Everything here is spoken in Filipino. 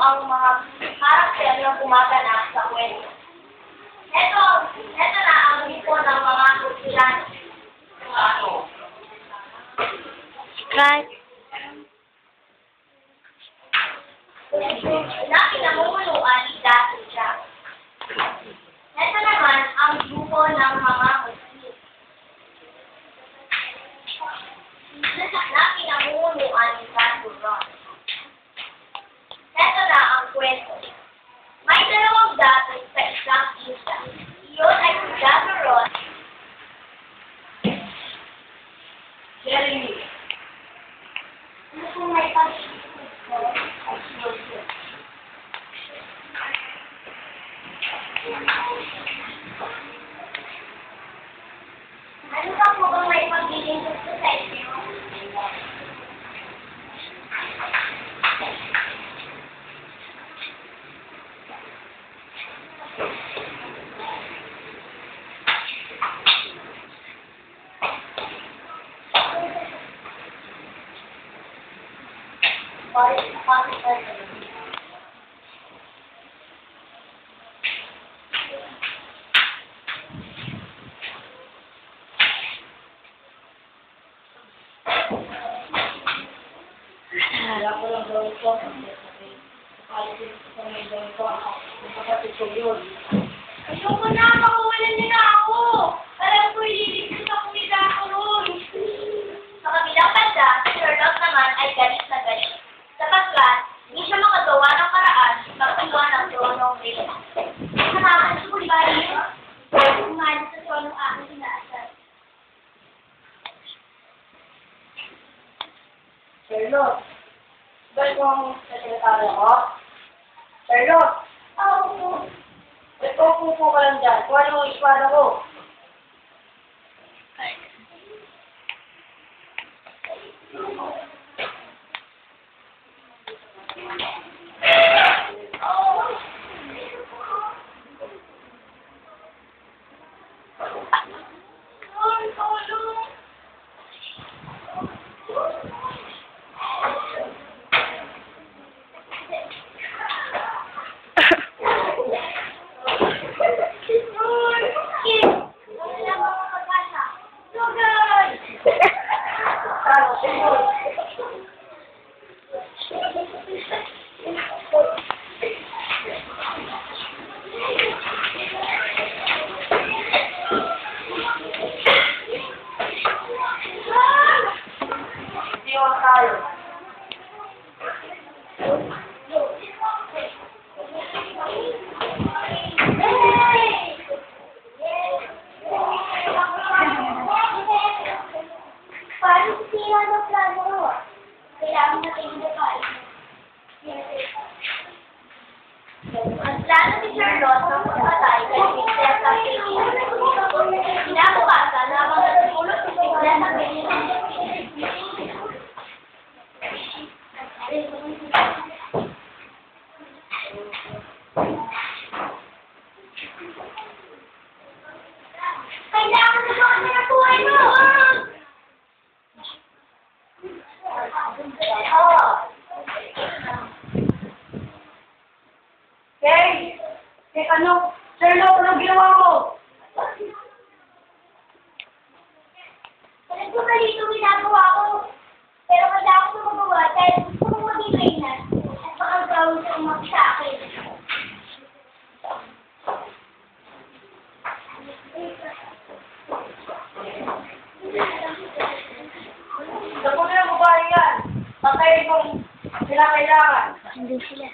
ang mga karakter na gumaganap sa kwento. Ito na ang tipo ng mga kusilan. Ano? Right. Na pinamumunuan ni Dati Jack. Ito naman ang grupo ng mga muslim. Na pinamumunuan ni Dati Ron. Ito na ang kwento. May dalawang dati sa isang isla. Iyon ay si Dati Ron. Jeremy. Ano kung may pag-ibig ko ay sinusod? Ano ka po bang may pag-ibig gusto sa inyo? Wala ko lang gawin ko. Kalitin ko sa may gawin ko. Ang kapatid ko yun. Ayoko na, makawalan niyo na ako. Alam ko, ililigtas ako ni Dako ron. Sa kabilang banda, si Sherlock naman ay galit na galit. Sapagkat, hindi siya makagawa ng paraan magkuha ng tronong rin. Nakakalas ko ba rin? Umalis sa tronong aking inaasal. Sherlock, ba't mo ang sekretary ako? Sherlock, Oo. ba't upo ka lang dyan? Kung ano ang espada ko? Iwan tayo. Paano sila ng plano mo? Kailangan natin yung detalye. Ang plano ni Charlotte ng pagpatay kay Princess Phoebe. Kinabukasan habang natutulog si Princess Phoebe. Kailangan mo ang buhay mo! Kay! Kay ano? Sherlock, ano ginawa mo? Alam ko malito ginagawa ko. Pero kailangan ko magawa dahil gusto kong maging reyna at baka gawin sa umak sa akin. Sabi mo na babae yan. Patay kung sila kailangan. Hindi sila.